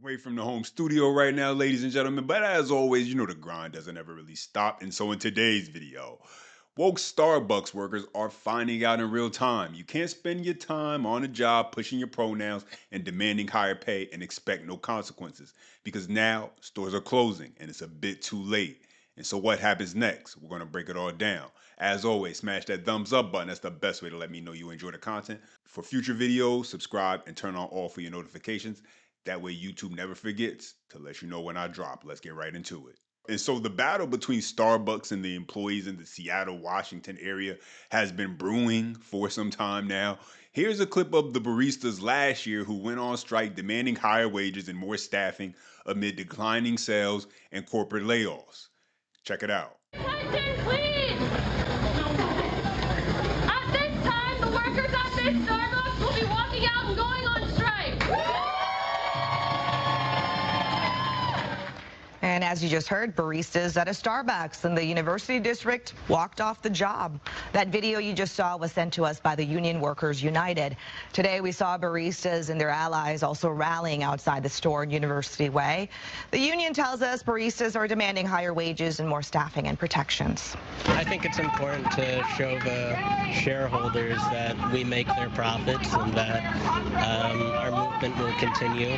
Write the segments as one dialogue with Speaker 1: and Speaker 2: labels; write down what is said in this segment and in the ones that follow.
Speaker 1: Away from the home studio right now, ladies and gentlemen. But as always, you know the grind doesn't ever really stop. And so in today's video, woke Starbucks workers are finding out in real time you can't spend your time on a job pushing your pronouns and demanding higher pay and expect no consequences, because now stores are closing and it's a bit too late. And so what happens next? We're going to break it all down. As always, smash that thumbs up button. That's the best way to let me know you enjoy the content. For future videos, subscribe and turn on all for your notifications. That way YouTube never forgets to let you know when I drop. Let's get right into it. And so the battle between Starbucks and the employees in the Seattle, Washington area has been brewing for some time now. Here's a clip of the baristas last year who went on strike demanding higher wages and more staffing amid declining sales and corporate layoffs. Check it out.
Speaker 2: Attention, please! At this time, the workers at this Starbucks will be walking out and going on strike.
Speaker 3: And as you just heard, baristas at a Starbucks in the University District walked off the job. That video you just saw was sent to us by the Union Workers United. Today we saw baristas and their allies also rallying outside the store in University Way. The union tells us baristas are demanding higher wages and more staffing and protections.
Speaker 4: I think it's important to show the shareholders that we make their profits and that our movement will continue.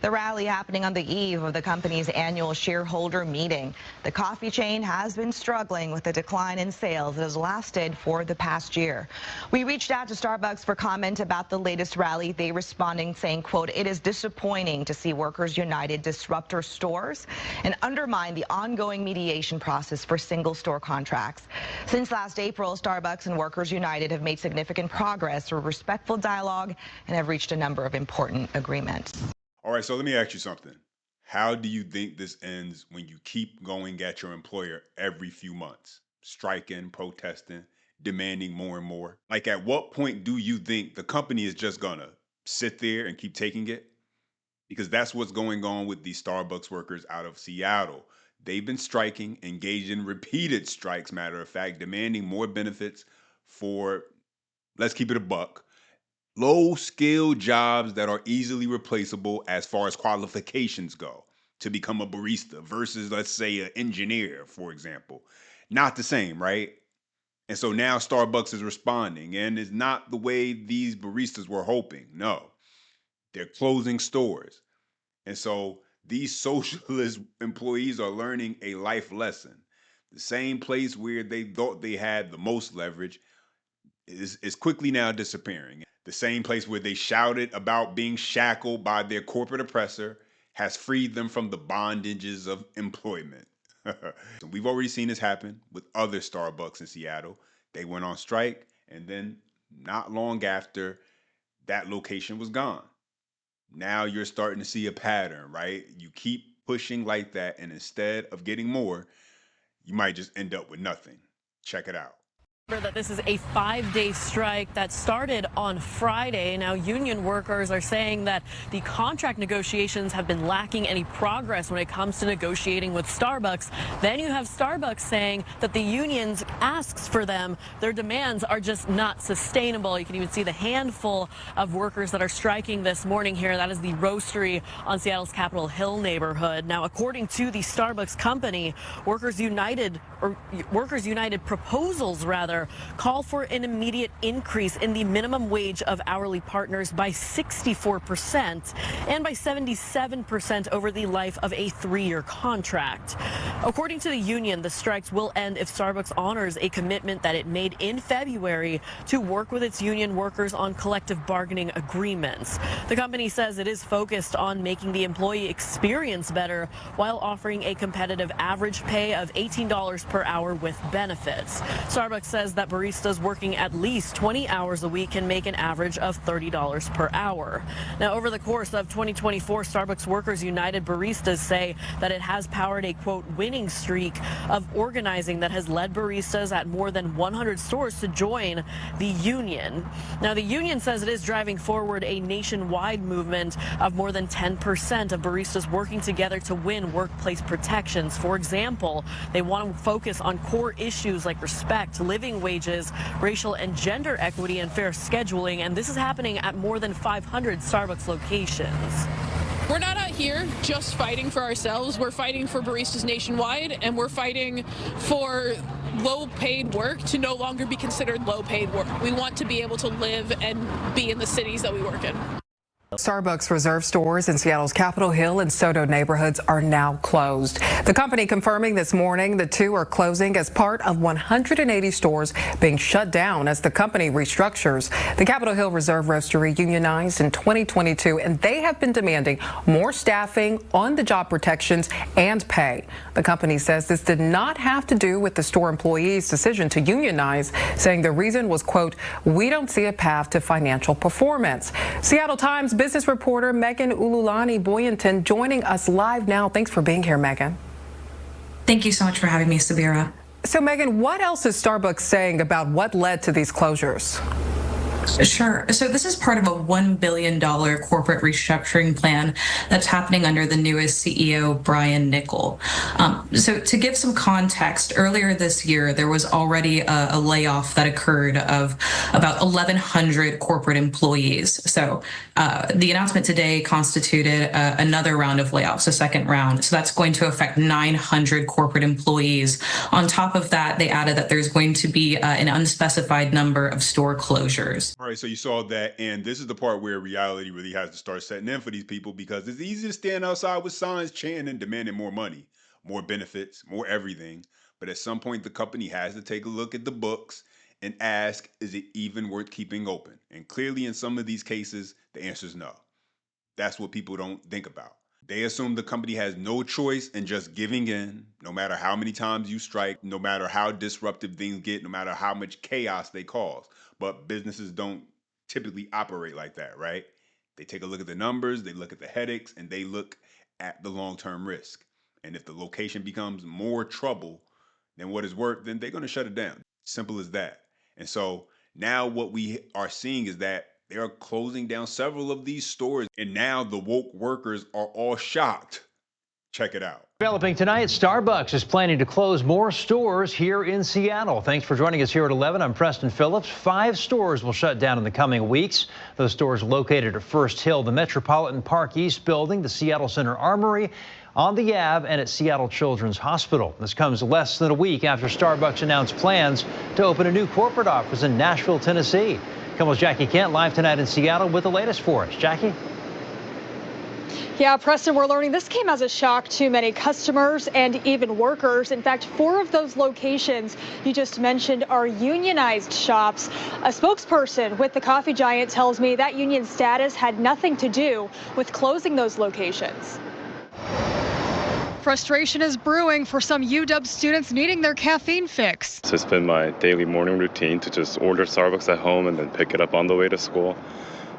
Speaker 3: The rally happening on the eve of the company's annual shareholder meeting. The coffee chain has been struggling with a decline in sales that has lasted for the past year. We reached out to Starbucks for comment about the latest rally. They responding saying, quote, "It is disappointing to see Workers United disrupt our stores and undermine the ongoing mediation process for single store contracts." Since last April, Starbucks and Workers United have made significant progress through respectful dialogue and have reached a number of important agreements.
Speaker 1: All right, so let me ask you something. How do you think this ends when you keep going at your employer every few months? Striking, protesting, demanding more and more? Like, at what point do you think the company is just gonna sit there and keep taking it? Because that's what's going on with these Starbucks workers out of Seattle. They've been striking, engaged in repeated strikes, matter of fact, demanding more benefits for, let's keep it a buck, low-skilled jobs that are easily replaceable as far as qualifications go to become a barista versus, let's say, an engineer, for example. Not the same, right? And so now Starbucks is responding, and it's not the way these baristas were hoping. No, they're closing stores. And so these socialist employees are learning a life lesson. The same place where they thought they had the most leverage is quickly now disappearing. The same place where they shouted about being shackled by their corporate oppressor has freed them from the bondages of employment. We've already seen this happen with other Starbucks in Seattle. They went on strike, and then not long after, that location was gone. Now you're starting to see a pattern, right? You keep pushing like that, and instead of getting more, you might just end up with nothing. Check it out.
Speaker 5: That this is a 5-day strike that started on Friday. Now, union workers are saying that the contract negotiations have been lacking any progress when it comes to negotiating with Starbucks. Then you have Starbucks saying that the union's asks for them, their demands are just not sustainable. You can even see the handful of workers that are striking this morning here. That is the roastery on Seattle's Capitol Hill neighborhood. Now, according to the Starbucks company, Workers United proposals rather call for an immediate increase in the minimum wage of hourly partners by 64% and by 77% over the life of a 3-year contract. According to the union, the strikes will end if Starbucks honors a commitment that it made in February to work with its union workers on collective bargaining agreements. The company says it is focused on making the employee experience better while offering a competitive average pay of $18 per hour with benefits. Starbucks says that baristas working at least 20 hours a week can make an average of $30 per hour. Now, over the course of 2024, Starbucks Workers United baristas say that it has powered a, quote, winning streak of organizing that has led baristas at more than 100 stores to join the union. Now, the union says it is driving forward a nationwide movement of more than 10% of baristas working together to win workplace protections. For example, they want to focus on core issues like respect, living wages, racial and gender equity, and fair scheduling. And this is happening at more than 500 Starbucks locations.
Speaker 6: We're not out here just fighting for ourselves. We're fighting for baristas nationwide, and we're fighting for low-paid work to no longer be considered low-paid work. We want to be able to live and be in the cities that we work in.
Speaker 7: Starbucks Reserve stores in Seattle's Capitol Hill and Soto neighborhoods are now closed. The company confirming this morning the two are closing as part of 180 stores being shut down as the company restructures. The Capitol Hill Reserve Roastery unionized in 2022, and they have been demanding more staffing, on-the-job protections, and pay. The company says this did not have to do with the store employees' decision to unionize, saying the reason was, quote, "We don't see a path to financial performance." Seattle Times business reporter Megan Ululani Boyanton joining us live now. Thanks for being here, Megan.
Speaker 8: Thank you so much for having me, Sabira.
Speaker 7: So, Megan, what else is Starbucks saying about what led to these closures?
Speaker 8: Sure. So this is part of a $1 billion corporate restructuring plan that's happening under the newest CEO, Brian Niccol. So to give some context, earlier this year, there was already a layoff that occurred of about 1,100 corporate employees. So the announcement today constituted another round of layoffs, a second round. So that's going to affect 900 corporate employees. On top of that, they added that there's going to be an unspecified number of store closures.
Speaker 1: All right, so you saw that, and this is the part where reality really has to start setting in for these people, because it's easy to stand outside with signs chanting and demanding more money, more benefits, more everything. But at some point, the company has to take a look at the books and ask, is it even worth keeping open? And clearly, in some of these cases, the answer is no. That's what people don't think about. They assume the company has no choice in just giving in, no matter how many times you strike, no matter how disruptive things get, no matter how much chaos they cause. But businesses don't typically operate like that, right? They take a look at the numbers, they look at the headaches, and they look at the long-term risk. And if the location becomes more trouble than what is worth, then they're going to shut it down. Simple as that. And so now what we are seeing is that they are closing down several of these stores, and now the woke workers are all shocked. Check it out.
Speaker 9: Developing tonight, Starbucks is planning to close more stores here in Seattle. Thanks for joining us here at 11. I'm Preston Phillips. 5 stores will shut down in the coming weeks. Those stores located at First Hill, the Metropolitan Park East Building, the Seattle Center Armory, on the Ave, and at Seattle Children's Hospital. This comes less than a week after Starbucks announced plans to open a new corporate office in Nashville, Tennessee. KOMO's Jackie Kent live tonight in Seattle with the latest for us. Jackie?
Speaker 10: Yeah, Preston, we're learning this came as a shock to many customers and even workers. In fact, 4 of those locations you just mentioned are unionized shops. A spokesperson with the coffee giant tells me that union status had nothing to do with closing those locations. Frustration is brewing for some UW students needing their caffeine fix.
Speaker 11: So it's been my daily morning routine to just order Starbucks at home and then pick it up on the way to school.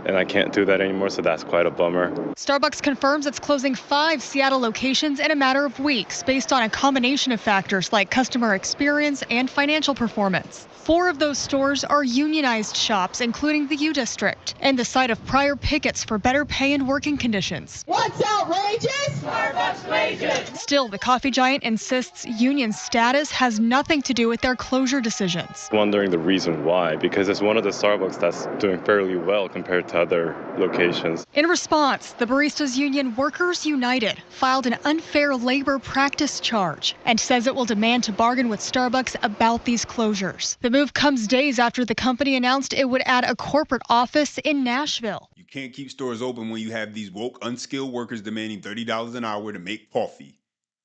Speaker 11: And I can't do that anymore, so that's quite a bummer.
Speaker 10: Starbucks confirms it's closing 5 Seattle locations in a matter of weeks based on a combination of factors like customer experience and financial performance. 4 of those stores are unionized shops, including the U District, and the site of prior pickets for better pay and working conditions.
Speaker 2: What's outrageous? Starbucks wages.
Speaker 10: Still, the coffee giant insists union status has nothing to do with their closure decisions.
Speaker 11: Wondering the reason why, because it's one of the Starbucks that's doing fairly well compared to other locations.
Speaker 10: In response, the Baristas Union Workers United filed an unfair labor practice charge and says it will demand to bargain with Starbucks about these closures. The move comes days after the company announced it would add a corporate office in Nashville.
Speaker 1: You can't keep stores open when you have these woke, unskilled workers demanding $30 an hour to make coffee.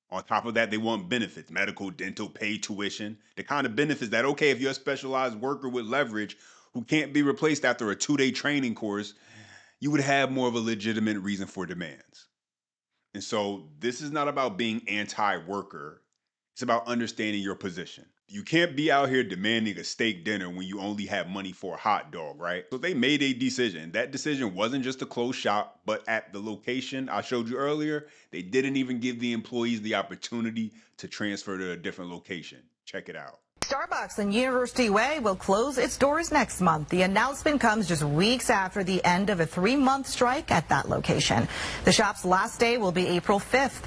Speaker 1: On top of that, they want benefits, medical, dental, paid tuition, the kind of benefits that, okay, if you're a specialized worker with leverage who can't be replaced after a 2-day training course, you would have more of a legitimate reason for demands. And so this is not about being anti-worker. It's about understanding your position. You can't be out here demanding a steak dinner when you only have money for a hot dog, right? So they made a decision. That decision wasn't just to close shop, but at the location I showed you earlier, they didn't even give the employees the opportunity to transfer to a different location. Check it out.
Speaker 3: Starbucks on University Way will close its doors next month. The announcement comes just weeks after the end of a 3-month strike at that location. The shop's last day will be April 5th.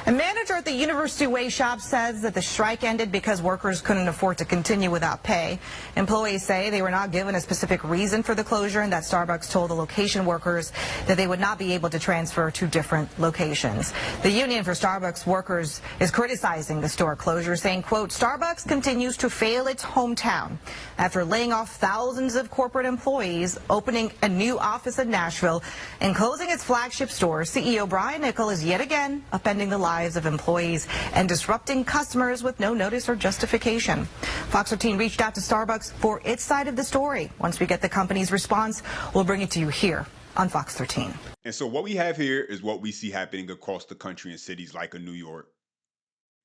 Speaker 3: A manager at the University Way shop says that the strike ended because workers couldn't afford to continue without pay. Employees say they were not given a specific reason for the closure and that Starbucks told the location workers that they would not be able to transfer to different locations. The union for Starbucks workers is criticizing the store closure, saying, quote, Starbucks continues to fail its hometown. After laying off thousands of corporate employees, opening a new office in Nashville, and closing its flagship store, CEO Brian Niccol is yet again upending the lives of employees and disrupting customers with no notice or justification. Fox 13 reached out to Starbucks for its side of the story. Once we get the company's response, we'll bring it to you here on Fox 13.
Speaker 1: And so what we have here is what we see happening across the country in cities like New York,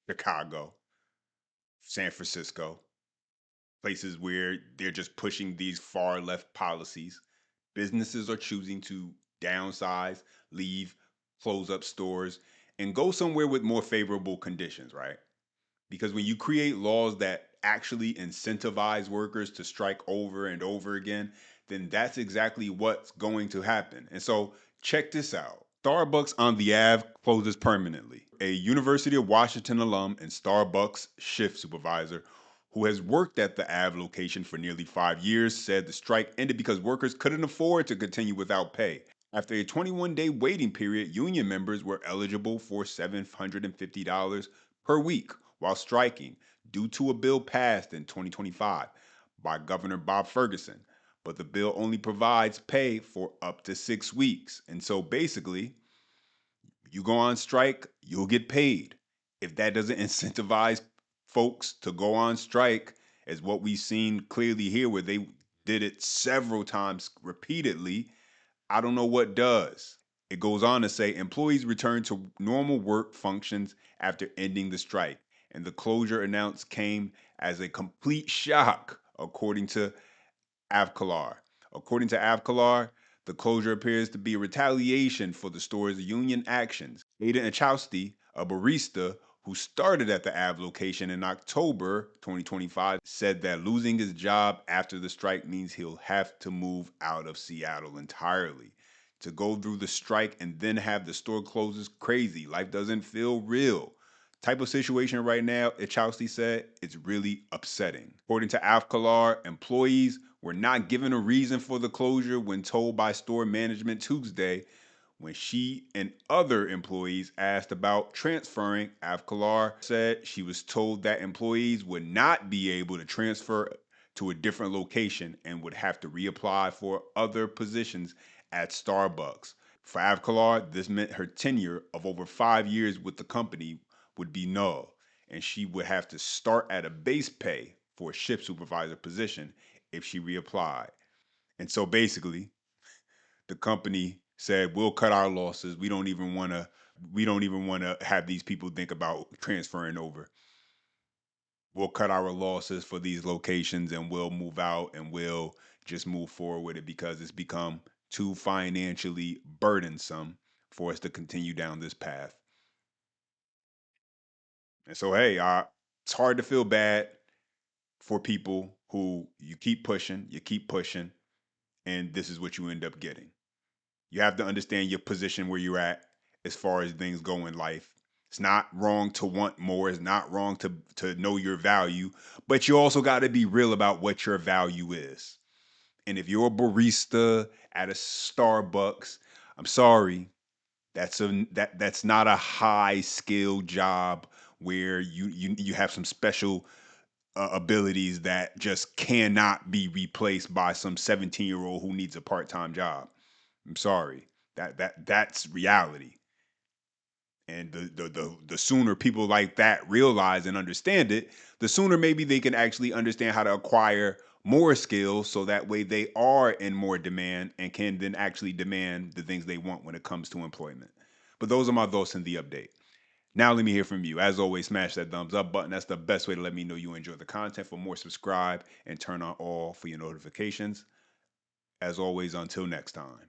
Speaker 1: Chicago, San Francisco, places where they're just pushing these far left policies. Businesses are choosing to downsize, leave, close up stores, and go somewhere with more favorable conditions, right? Because when you create laws that actually incentivize workers to strike over and over again, then that's exactly what's going to happen. And so check this out. Starbucks on the Ave closes permanently. A University of Washington alum and Starbucks shift supervisor who has worked at the Ave location for nearly 5 years said the strike ended because workers couldn't afford to continue without pay. After a 21-day waiting period, union members were eligible for $750 per week while striking due to a bill passed in 2025 by Governor Bob Ferguson. But the bill only provides pay for up to 6 weeks. And so basically, you go on strike, you'll get paid. If that doesn't incentivize folks to go on strike, as what we've seen clearly here, where they did it several times repeatedly, I don't know what does. It goes on to say employees return to normal work functions after ending the strike. And the closure announced came as a complete shock, according to Avkalar. According to Avkalar, the closure appears to be a retaliation for the store's union actions. Aiden Achowski, a barista who started at the Ave location in October 2025, said that losing his job after the strike means he'll have to move out of Seattle entirely. To go through the strike and then have the store close is crazy. Life doesn't feel real. Type of situation right now, Achowski said, it's really upsetting. According to Avkalar, employees were not given a reason for the closure when told by store management Tuesday. When she and other employees asked about transferring, Avkalar said she was told that employees would not be able to transfer to a different location and would have to reapply for other positions at Starbucks. For Avkalar, this meant her tenure of over 5 years with the company would be null, and she would have to start at a base pay for a shift supervisor position if she reapplied. And so basically, the company said, we'll cut our losses. We don't even want to have these people think about transferring over. We'll cut our losses for these locations and we'll move out and we'll just move forward with it because it's become too financially burdensome for us to continue down this path. And so, hey, it's hard to feel bad for people who you keep pushing, and this is what you end up getting. You have to understand your position where you're at as far as things go in life. It's not wrong to want more. It's not wrong to know your value, but you also got to be real about what your value is. And if you're a barista at a Starbucks, I'm sorry, that's not a high skill job where you have some special abilities that just cannot be replaced by some 17-year-old who needs a part-time job. I'm sorry. That's reality. And the sooner people like that realize and understand it, the sooner maybe they can actually understand how to acquire more skills so that way they are in more demand and can then actually demand the things they want when it comes to employment. But those are my thoughts in the update. Now let me hear from you. As always, smash that thumbs up button. That's the best way to let me know you enjoy the content. For more, subscribe and turn on all for your notifications. As always, until next time.